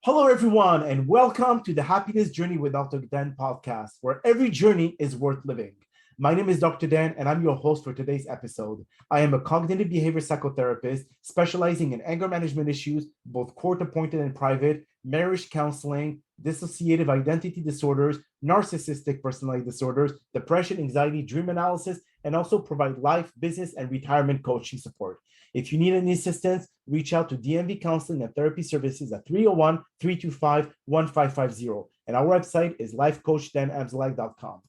Hello, everyone, and welcome to the Happiness Journey with Dr. Dan podcast, where every journey is worth living. My name is Dr. Dan, and I'm your host for today's episode. I am a cognitive behavior psychotherapist specializing in anger management issues, both court-appointed and private, marriage counseling, dissociative identity disorders, narcissistic personality disorders, depression, anxiety, dream analysis, and also provide life, business, and retirement coaching support. If you need any assistance, reach out to DMV Counseling and Therapy Services at 301-325-1550. And our website is lifecoachdanamzalek.com.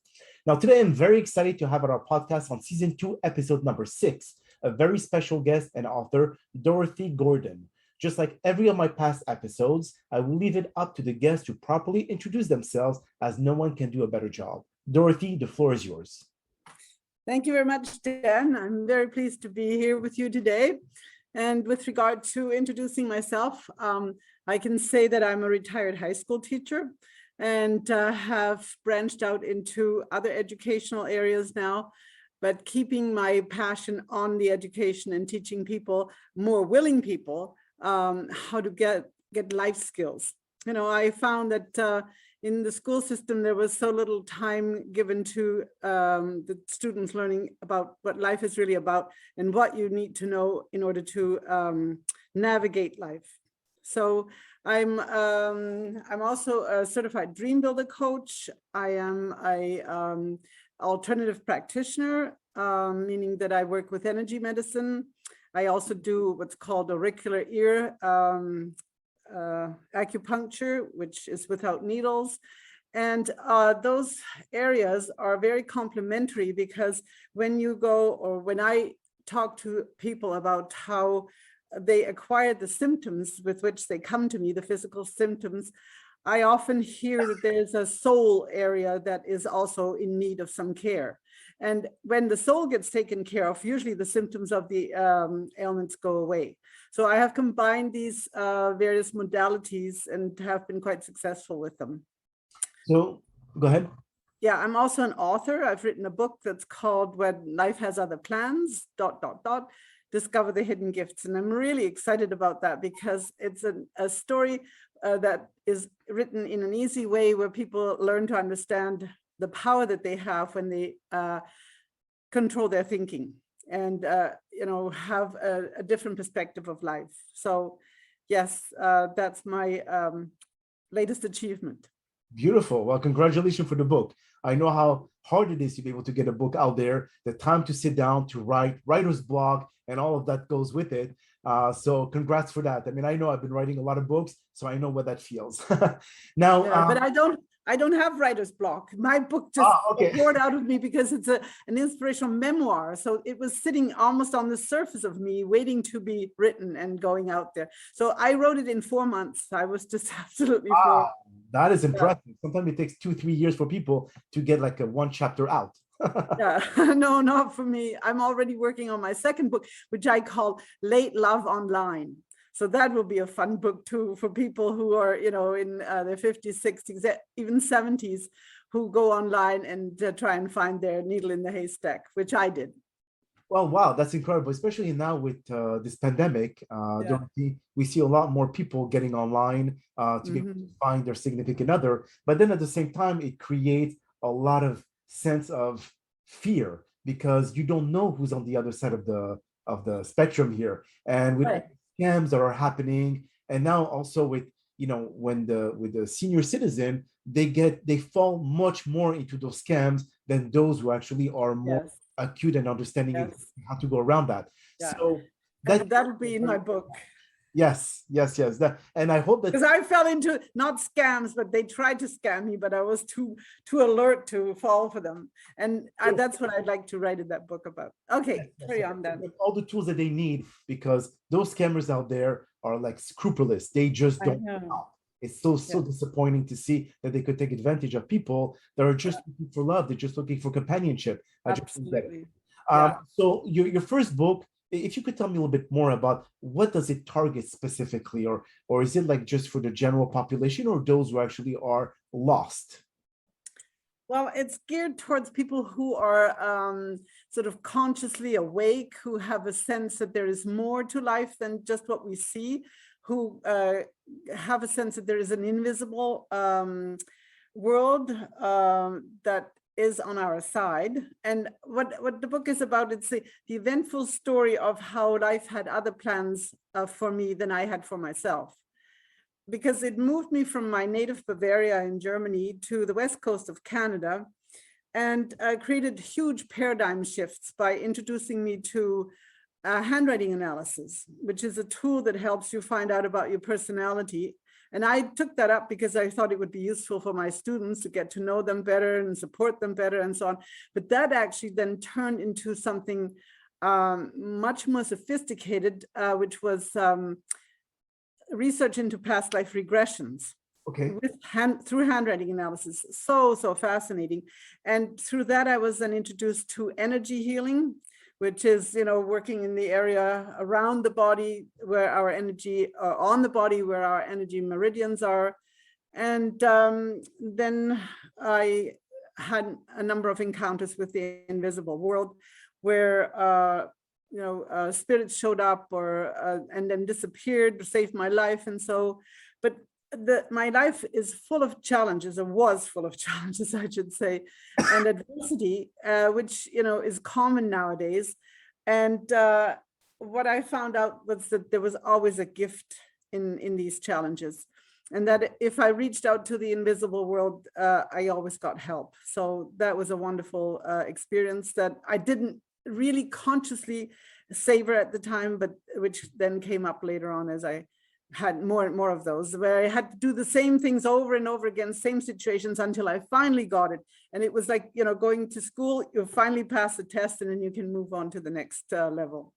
Now, today I'm very excited to have at our podcast on season 2, episode number 6, a very special guest and author, Dorothea Gordon. Just like every of my past episodes, I will leave it up to the guests to properly introduce themselves, as no one can do a better job. Dorothy, the floor is yours. Thank you very much, Dan. I'm very pleased to be here with you today. And with regard to introducing myself, I can say that I'm a retired high school teacher and have branched out into other educational areas now, but keeping my passion on the education and teaching people, more willing people, how to get life skills. You know, I found that in the school system, there was so little time given to the students learning about what life is really about and what you need to know in order to navigate life. So I'm also a certified dream builder coach. I am a alternative practitioner, meaning that I work with energy medicine. I also do what's called auricular ear acupuncture, which is without needles. And those areas are very complementary, because when you go, or when I talk to people about how they acquire the symptoms with which they come to me, the physical symptoms, I often hear that there's a soul area that is also in need of some care. And when the soul gets taken care of, usually the symptoms of the ailments go away. So I have combined these various modalities and have been quite successful with them. So go ahead. Yeah, I'm also an author. I've written a book that's called When Life Has Other Plans, ... Discover the Hidden Gifts. And I'm really excited about that, because it's a story that is written in an easy way, where people learn to understand the power that they have when they control their thinking and have a different perspective of life. So yes, that's my latest achievement. Beautiful. Well, congratulations for the book. I know how hard it is to be able to get a book out there, the time to sit down to write, writer's block, and all of that goes with it. So congrats for that. I mean, I know I've been writing a lot of books, so I know what that feels. Now, yeah, but I don't have writer's block. My book just poured out of me because it's an inspirational memoir. So it was sitting almost on the surface of me, waiting to be written and going out there. So I wrote it in 4 months. I was just absolutely floored. That is impressive. Yeah. Sometimes it takes 2-3 years for people to get like a one chapter out. Yeah, no, not for me. I'm already working on my second book, which I call Late Love Online. So that will be a fun book too, for people who are, in their 50s, 60s, even 70s, who go online and try and find their needle in the haystack, which I did. Well, wow, that's incredible, especially now with this pandemic. Dorothy, we see a lot more people getting online to be able to find their significant other. But then at the same time, it creates a lot of sense of fear, because you don't know who's on the other side of the spectrum here. And with scams that are happening, and now also with with the senior citizen, they fall much more into those scams than those who actually are more acute and understanding how to go around that. Yeah. So that'll be in my book. Yes. That, and I hope that, because I fell into not scams, but they tried to scam me, but I was too alert to fall for them, and that's what I'd like to write in that book about. Okay, carry on then. All the tools that they need, because those scammers out there are like scrupulous. They just don't know. It's so disappointing to see that they could take advantage of people that are just looking for love. They're just looking for companionship. Absolutely. So your first book, if you could tell me a little bit more about what does it target specifically, or is it like just for the general population, or those who actually are lost? Well, it's geared towards people who are sort of consciously awake, who have a sense that there is more to life than just what we see, who have a sense that there is an invisible world that is on our side. And what the book is about, it's the eventful story of how life had other plans for me than I had for myself. Because it moved me from my native Bavaria in Germany to the west coast of Canada, and created huge paradigm shifts by introducing me to handwriting analysis, which is a tool that helps you find out about your personality. And I took that up because I thought it would be useful for my students to get to know them better and support them better and so on. But that actually then turned into something much more sophisticated, which was research into past life regressions. Okay. Through handwriting analysis. So fascinating. And through that, I was then introduced to energy healing, which is, working in the area around the body where our energy, on the body where our energy meridians are. And then I had a number of encounters with the invisible world where, spirits showed up and then disappeared, saved my life. And so, but my life is full of challenges, or was full of challenges, I should say, and adversity, which, is common nowadays. And what I found out was that there was always a gift in these challenges. And that if I reached out to the invisible world, I always got help. So that was a wonderful experience that I didn't really consciously savor at the time, but which then came up later on as I had more and more of those, where I had to do the same things over and over again, same situations, until I finally got it. And it was like, going to school, you finally pass the test and then you can move on to the next level.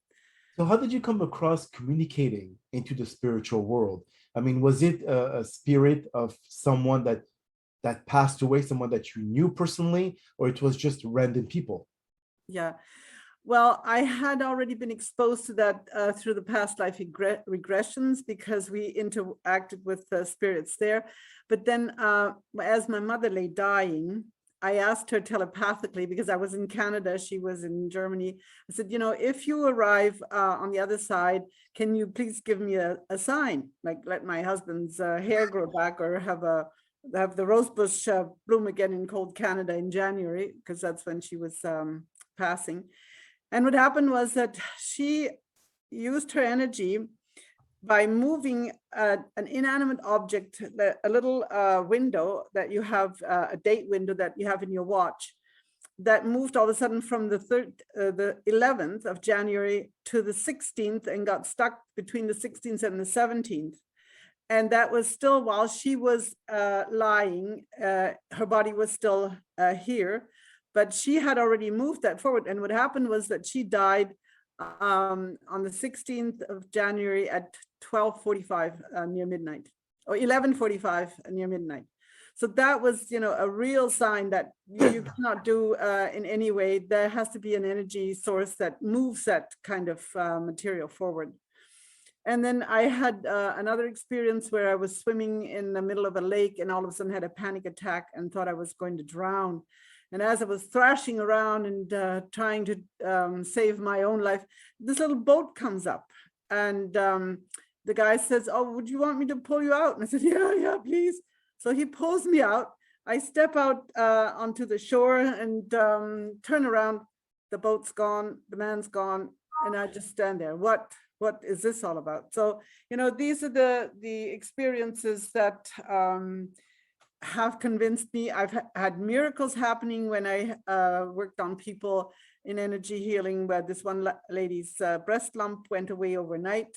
So how did you come across communicating into the spiritual world? I mean, was it a spirit of someone that passed away, someone that you knew personally, or it was just random people? Yeah. Well, I had already been exposed to that through the past life regressions, because we interacted with spirits there. But then as my mother lay dying, I asked her telepathically, because I was in Canada, she was in Germany. I said, if you arrive on the other side, can you please give me a sign, like let my husband's hair grow back, or have the rosebush bloom again in cold Canada in January, because that's when she was passing. And what happened was that she used her energy by moving an inanimate object, a little window that you have, a date window that you have in your watch, that moved all of a sudden from the 11th of January to the 16th, and got stuck between the 16th and the 17th. And that was still while she was lying, her body was still here. But she had already moved that forward. And what happened was that she died on the 16th of January at 12:45 near midnight, or 11:45 near midnight. So that was, a real sign that you cannot do in any way. There has to be an energy source that moves that kind of material forward. And then I had another experience where I was swimming in the middle of a lake, and all of a sudden had a panic attack and thought I was going to drown. And as I was thrashing around and trying to save my own life, this little boat comes up, and the guy says, "Oh, would you want me to pull you out?" And I said, yeah, please. So he pulls me out. I step out onto the shore and turn around. The boat's gone, the man's gone, and I just stand there. What is this all about? So, these are the experiences that have convinced me. I've had miracles happening when I worked on people in energy healing, where this one lady's breast lump went away overnight.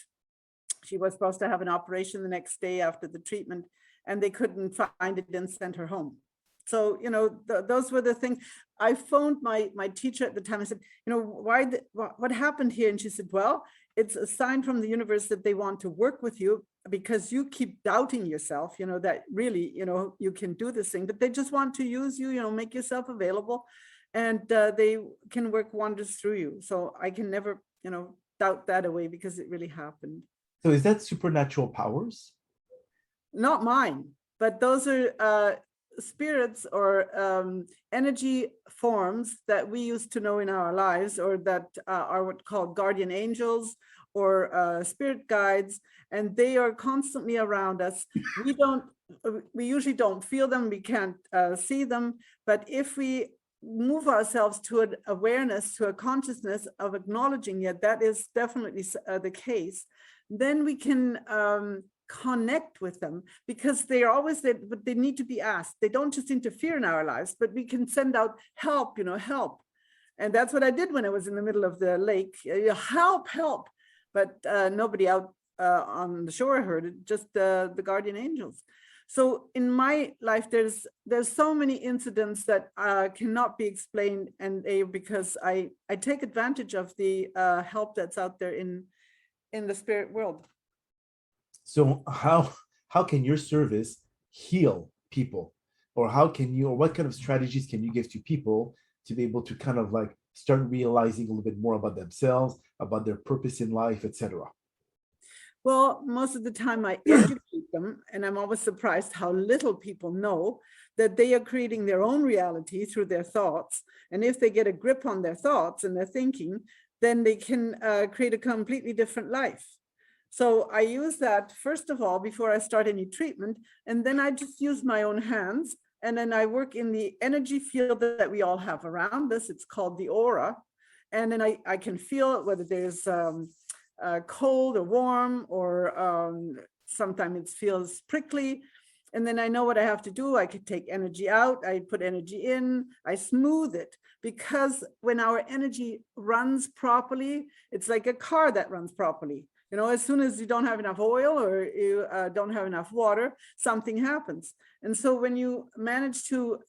She was supposed to have an operation the next day after the treatment, and they couldn't find it and sent her home. So, those were the things. I phoned my teacher at the time. I said, what happened here? And she said, well, it's a sign from the universe that they want to work with you, because you keep doubting yourself, that really, you can do this thing, but they just want to use you, make yourself available, and they can work wonders through you. So I can never, doubt that away, because it really happened. So is that supernatural powers? Not mine, but those are spirits or energy forms that we used to know in our lives, or that are what called guardian angels, or spirit guides, and they are constantly around us. We usually don't feel them, we can't see them, but if we move ourselves to an awareness, to a consciousness of acknowledging it, that is definitely the case, then we can connect with them, because they are always there, but they need to be asked. They don't just interfere in our lives, but we can send out help, help. And that's what I did when I was in the middle of the lake. Help, help. But nobody out on the shore heard it, just the guardian angels. So in my life, there's so many incidents that cannot be explained, and because I take advantage of the help that's out there in the spirit world. So how can your service heal people, or what kind of strategies can you give to people to be able to kind of like start realizing a little bit more about themselves, about their purpose in life, etc.? Well, most of the time I educate them, and I'm always surprised how little people know that they are creating their own reality through their thoughts. And if they get a grip on their thoughts and their thinking, then they can create a completely different life. So I use that, first of all, before I start any treatment, and then I just use my own hands, and then I work in the energy field that we all have around us. It's called the aura. And then I can feel whether there's cold or warm, or sometimes it feels prickly. And then I know what I have to do. I could take energy out, I put energy in, I smooth it, because when our energy runs properly, it's like a car that runs properly. As soon as you don't have enough oil, or you don't have enough water, something happens. And so when you manage to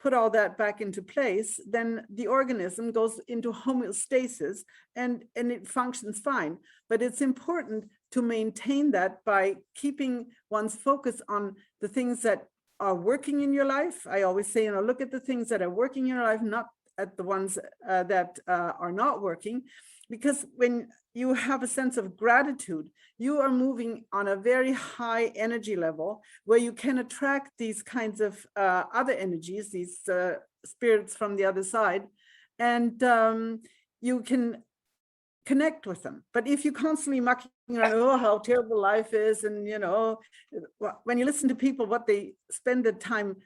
put all that back into place, then the organism goes into homeostasis and it functions fine. But it's important to maintain that by keeping one's focus on the things that are working in your life. I always say, look at the things that are working in your life, not at the ones that are not working. Because when you have a sense of gratitude, you are moving on a very high energy level where you can attract these kinds of other energies, these spirits from the other side, and you can connect with them. But if you're constantly mucking around, oh, how terrible life is, and when you listen to people, what they spend the time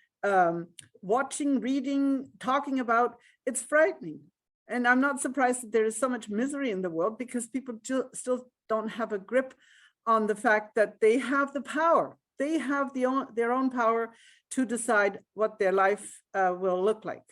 watching, reading, talking about, it's frightening. And I'm not surprised that there is so much misery in the world, because people still don't have a grip on the fact that they have the power. They have their own power to decide what their life will look like.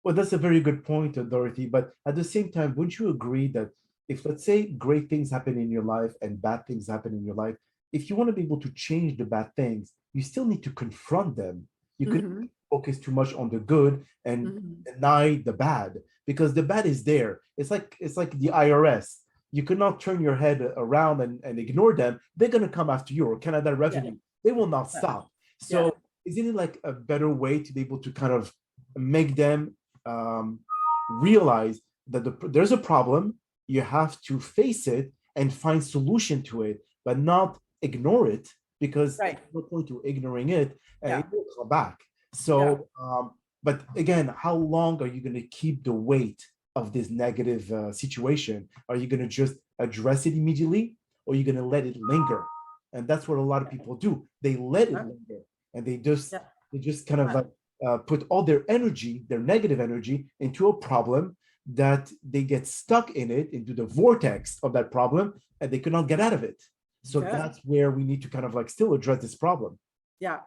Well, that's a very good point, Dorothy. But at the same time, wouldn't you agree that if, let's say, great things happen in your life and bad things happen in your life, if you want to be able to change the bad things, you still need to confront them. You could focus too much on the good and deny the bad, because the bad is there. It's like the IRS. You cannot turn your head around and ignore them. They're going to come after you, or Canada Revenue. They will not stop. So isn't it like a better way to be able to kind of make them realize that there's a problem, you have to face it and find solution to it, but not ignore it, because there's no point to ignoring it, and it will come back. So, but again, how long are you going to keep the weight of this negative situation? Are you going to just address it immediately, or are you going to let it linger? And that's what a lot of people do. They let it linger, and they just kind of like put all their energy, their negative energy, into a problem that they get stuck in it, into the vortex of that problem, and they cannot get out of it. So that's where we need to kind of like still address this problem. Yeah.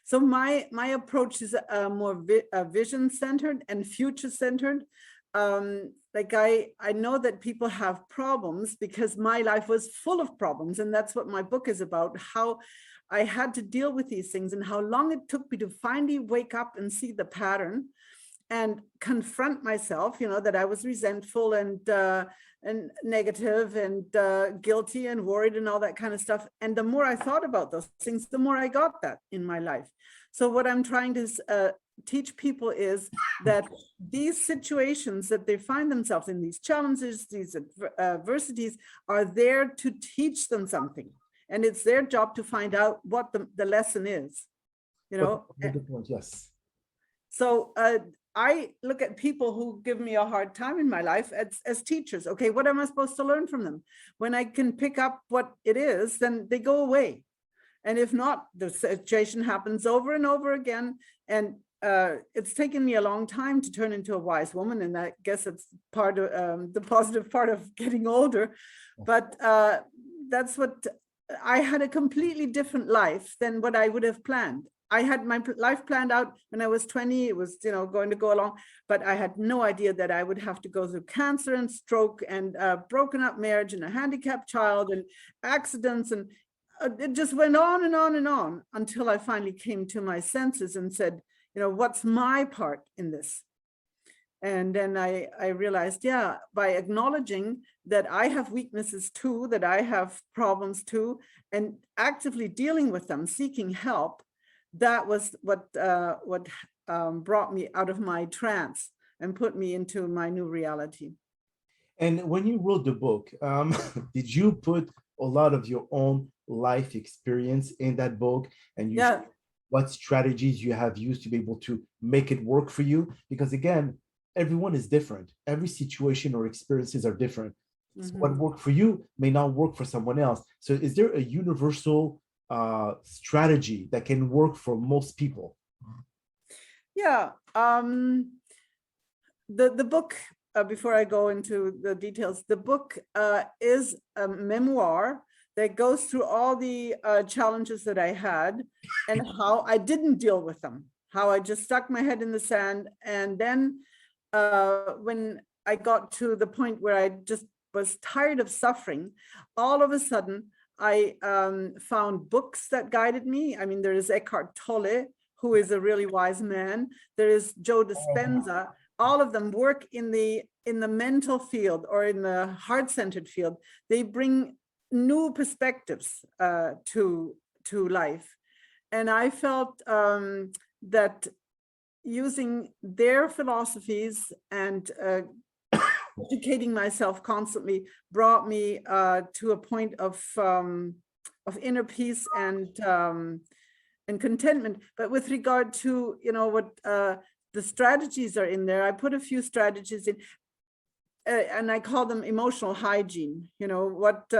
So my approach is more vision-centered and future-centered. Like I know that people have problems because my life was full of problems, and that's what my book is about, how I had to deal with these things and how long it took me to finally wake up and see the pattern and confront myself, that I was resentful and negative and guilty and worried and all that kind of stuff. And the more I thought about those things, the more I got that in my life. So what I'm trying to teach people is that these situations that they find themselves in, these challenges, these adversities, are there to teach them something. And it's their job to find out what the lesson is, Good point, yes. So I look at people who give me a hard time in my life as teachers. Okay, what am I supposed to learn from them? When I can pick up what it is, then they go away. And if not, the situation happens over and over again. And it's taken me a long time to turn into a wise woman. And I guess it's part of the positive part of getting older. But that's what I had, a completely different life than what I would have planned. I had my life planned out when I was 20. It was, going to go along, but I had no idea that I would have to go through cancer and stroke and broken up marriage and a handicapped child and accidents. And it just went on and on and on until I finally came to my senses and said, what's my part in this? And then I realized, yeah, by acknowledging that I have weaknesses too, that I have problems too, and actively dealing with them, seeking help, that was what brought me out of my trance and put me into my new reality. And when you wrote the book, did you put a lot of your own life experience in that book? And you Yeah. What strategies you have used to be able to make it work for you? Because again, everyone is different. Every situation or experiences are different. So what worked for you may not work for someone else. So is there a universal strategy that can work for most people? Yeah. The book, before I go into the details, the book is a memoir that goes through all the challenges that I had and how I didn't deal with them, how I just stuck my head in the sand. And then when I got to the point where I just was tired of suffering, all of a sudden, I found books that guided me. I mean, there is Eckhart Tolle, who is a really wise man. There is Joe Dispenza. All of them work in the mental field or in the heart-centered field. They bring new perspectives to life. And I felt that using their philosophies and educating myself constantly brought me to a point of inner peace and contentment. But with regard to what the strategies are in there, I put a few strategies in, and I call them emotional hygiene. What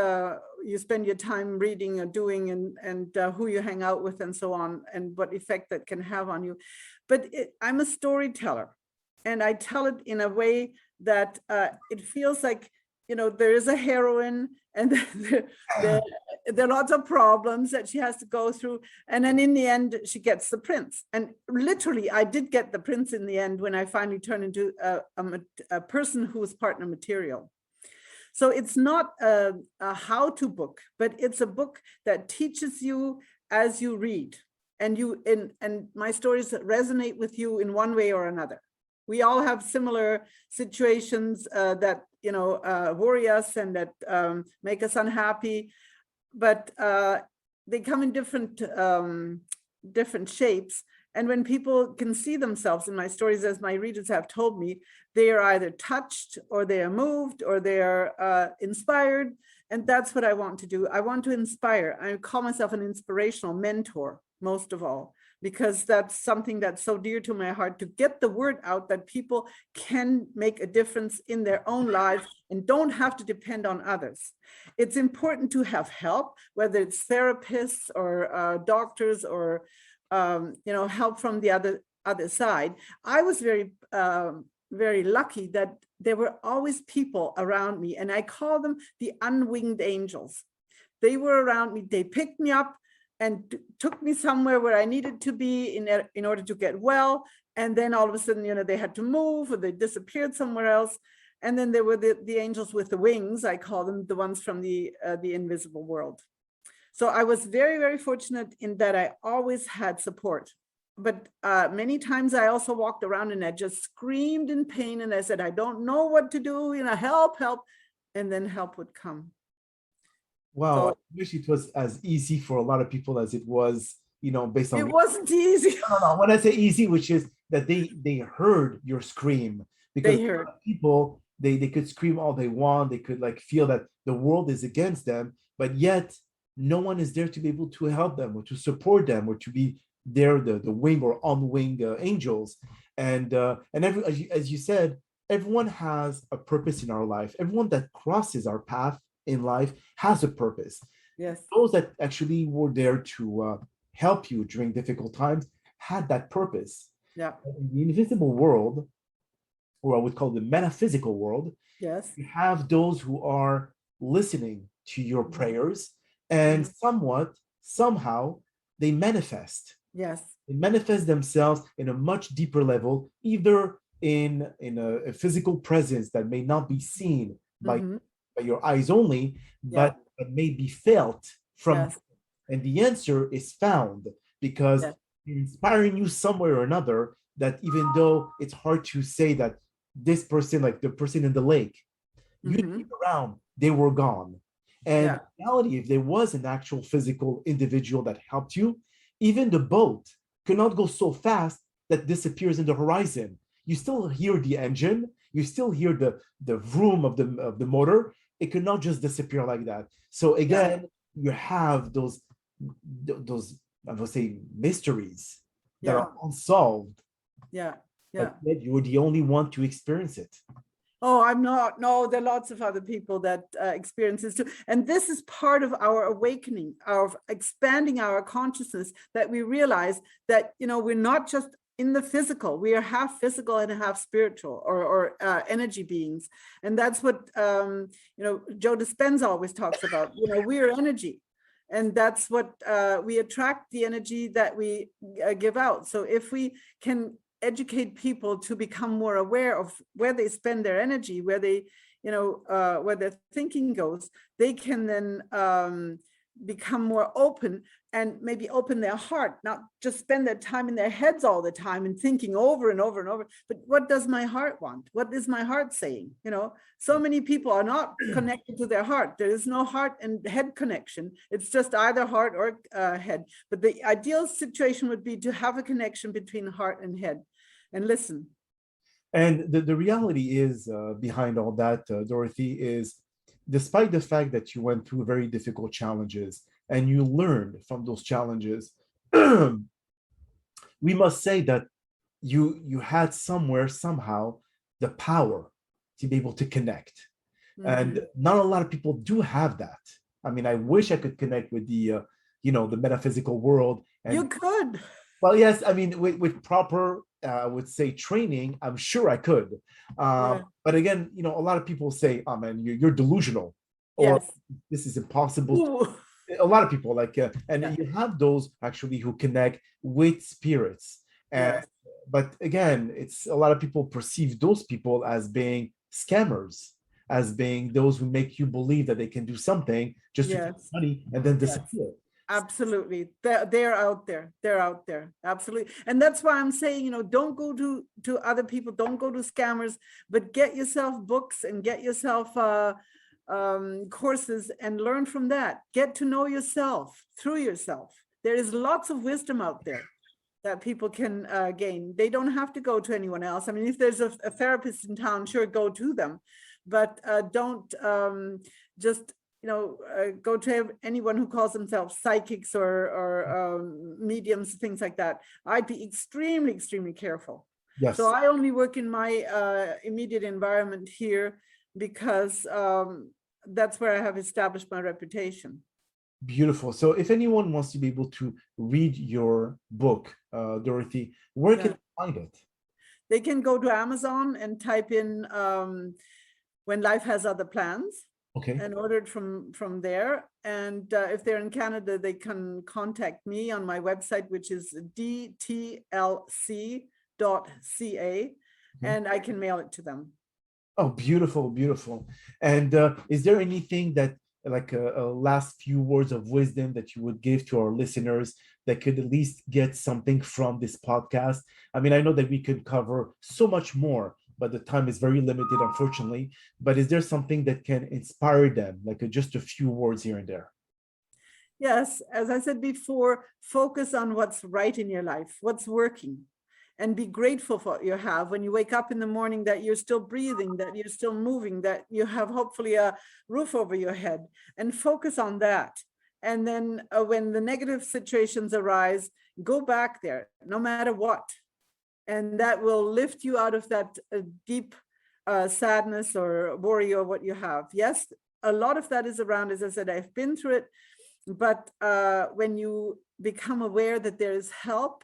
you spend your time reading or doing, and who you hang out with, and so on, and what effect that can have on you. But I'm a storyteller, and I tell it in a way that it feels like, there is a heroine, and there are lots of problems that she has to go through. And then in the end, she gets the prince. And literally, I did get the prince in the end when I finally turned into a person who was partner material. So it's not a how-to book, but it's a book that teaches you as you read. And my stories resonate with you in one way or another. We all have similar situations that worry us and that make us unhappy, but they come in different shapes. And when people can see themselves in my stories, as my readers have told me, they are either touched or they are moved or they are inspired. And that's what I want to do. I want to inspire. I call myself an inspirational mentor, most of all, because that's something that's so dear to my heart, to get the word out that people can make a difference in their own lives and don't have to depend on others. It's important to have help, whether it's therapists or doctors or help from the other side. I was very lucky that there were always people around me, and I call them the unwinged angels. They were around me. They picked me up and took me somewhere where I needed to be in order to get well. And then all of a sudden, they had to move, or they disappeared somewhere else. And then there were the angels with the wings. I call them the ones from the invisible world. So I was very, very fortunate in that I always had support. But many times I also walked around and I just screamed in pain. And I said, I don't know what to do, help, help. And then help would come. Wow, So, I wish it was as easy for a lot of people as it was, based on. It wasn't easy. No. When I say easy, which is that they heard your scream, because They heard. people, they could scream all they want. They could feel that the world is against them, but yet no one is there to be able to help them or to support them or to be they're the wing or unwing angels. And as you said, everyone has a purpose in our life. Everyone that crosses our path in life has a purpose. Yes. Those that actually were there to help you during difficult times had that purpose. Yeah. In the invisible world, or I would call the metaphysical world, Yes. you have those who are listening to your prayers, and somehow, they manifest. Yes. They manifest themselves in a much deeper level, either in a physical presence that may not be seen by your eyes only, Yeah. but may be felt from. Yes. And the answer is found because Yes. inspiring you somewhere or another, that even though it's hard to say that this person, like the person in the lake, you look around, they were gone. And in reality, if there was an actual physical individual that helped you, even the boat could not go so fast that disappears in the horizon. You still hear the engine, you still hear the vroom of the motor. It could not just disappear like that. So again, you have those I would say mysteries that are unsolved. Yeah. But yet you were the only one to experience it. Oh, I'm not. No, there are lots of other people that experience this too. And this is part of our awakening, of expanding our consciousness, that we realize that, we're not just in the physical. We are half physical and half spiritual, or energy beings. And that's what, Joe Dispenza always talks about. We are energy. And that's what we attract, the energy that we give out. So if we can educate people to become more aware of where they spend their energy, where they, where their thinking goes, they can then become more open and maybe open their heart, not just spend their time in their heads all the time and thinking over and over and over, but what does my heart want? What is my heart saying? So many people are not connected to their heart. There is no heart and head connection. It's just either heart or head. But the ideal situation would be to have a connection between heart and head and listen. And the reality is behind all that, Dorothy, is despite the fact that you went through very difficult challenges and you learned from those challenges, we must say that you had somewhere, somehow, the power to be able to connect. And not a lot of people do have that. I mean, I wish I could connect with the metaphysical world. And, you could. Well, yes, I mean, with proper, I would say, training, I'm sure I could. But again, a lot of people say, "Oh man, you're delusional," or "This is impossible." Ooh. A lot of people you have those actually who connect with spirits. But again, it's a lot of people perceive those people as being scammers, as being those who make you believe that they can do something just to get money and then disappear. Absolutely. They're out there. They're out there. Absolutely. And that's why I'm saying, don't go to other people, don't go to scammers, but get yourself books and get yourself courses and learn from that. Get to know yourself through yourself. There is lots of wisdom out there that people can gain. They don't have to go to anyone else. I mean, if there's a therapist in town, sure, go to them, but don't just go to anyone who calls themselves psychics or mediums, things like that. I'd be extremely, extremely careful. Yes. So I only work in my immediate environment here because that's where I have established my reputation. Beautiful. So if anyone wants to be able to read your book, Dorothy, where can they find it? They can go to Amazon and type in When Life Has Other Plans. Okay. And order it from there. And if they're in Canada, they can contact me on my website, which is dtlc.ca, and I can mail it to them. Oh, beautiful, beautiful. And is there anything that, like a last few words of wisdom that you would give to our listeners that could at least get something from this podcast? I mean, I know that we could cover so much more, but the time is very limited, unfortunately. But is there something that can inspire them, like just a few words here and there? Yes, as I said before, focus on what's right in your life, what's working, and be grateful for what you have. When you wake up in the morning, that you're still breathing, that you're still moving, that you have hopefully a roof over your head, and focus on that. And then when the negative situations arise, go back there, no matter what. And that will lift you out of that deep sadness or worry or what you have. Yes, a lot of that is around, as I said, I've been through it. But when you become aware that there is help,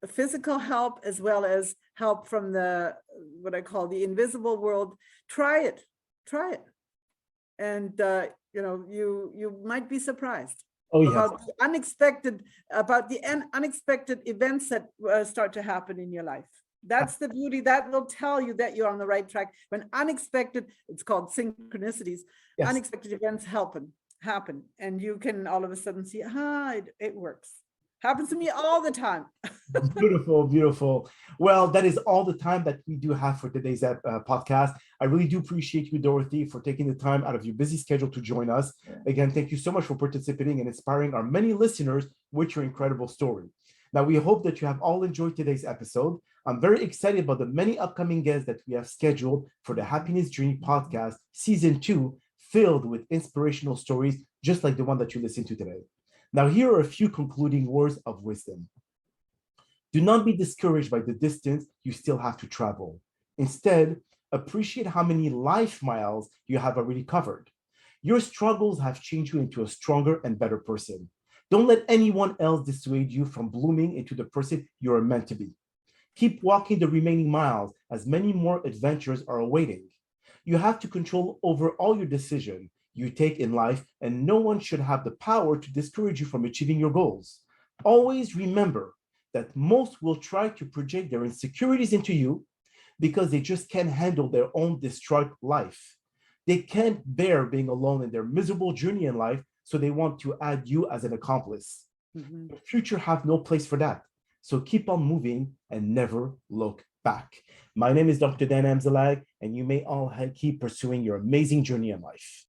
physical help, as well as help from the, what I call the invisible world, try it. And you might be surprised about the unexpected events that start to happen in your life. That's the beauty. That will tell you that you're on the right track. When unexpected, it's called synchronicities, unexpected events happen, and you can all of a sudden see, it works. Happens to me all the time. Beautiful, beautiful. Well, that is all the time that we do have for today's podcast. I really do appreciate you, Dorothy, for taking the time out of your busy schedule to join us. Again, thank you so much for participating and inspiring our many listeners with your incredible story. Now, we hope that you have all enjoyed today's episode. I'm very excited about the many upcoming guests that we have scheduled for the Happiness Journey podcast, season 2, filled with inspirational stories, just like the one that you listened to today. Now, here are a few concluding words of wisdom. Do not be discouraged by the distance you still have to travel. Instead, appreciate how many life miles you have already covered. Your struggles have changed you into a stronger and better person. Don't let anyone else dissuade you from blooming into the person you are meant to be. Keep walking the remaining miles, as many more adventures are awaiting. You have to control over all your decisions you take in life, and no one should have the power to discourage you from achieving your goals. Always remember that most will try to project their insecurities into you because they just can't handle their own distraught life. They can't bear being alone in their miserable journey in life, so they want to add you as an accomplice. The future have no place for that. So keep on moving and never look back. My name is Dr. Dan Amzalag, and you may all keep pursuing your amazing journey in life.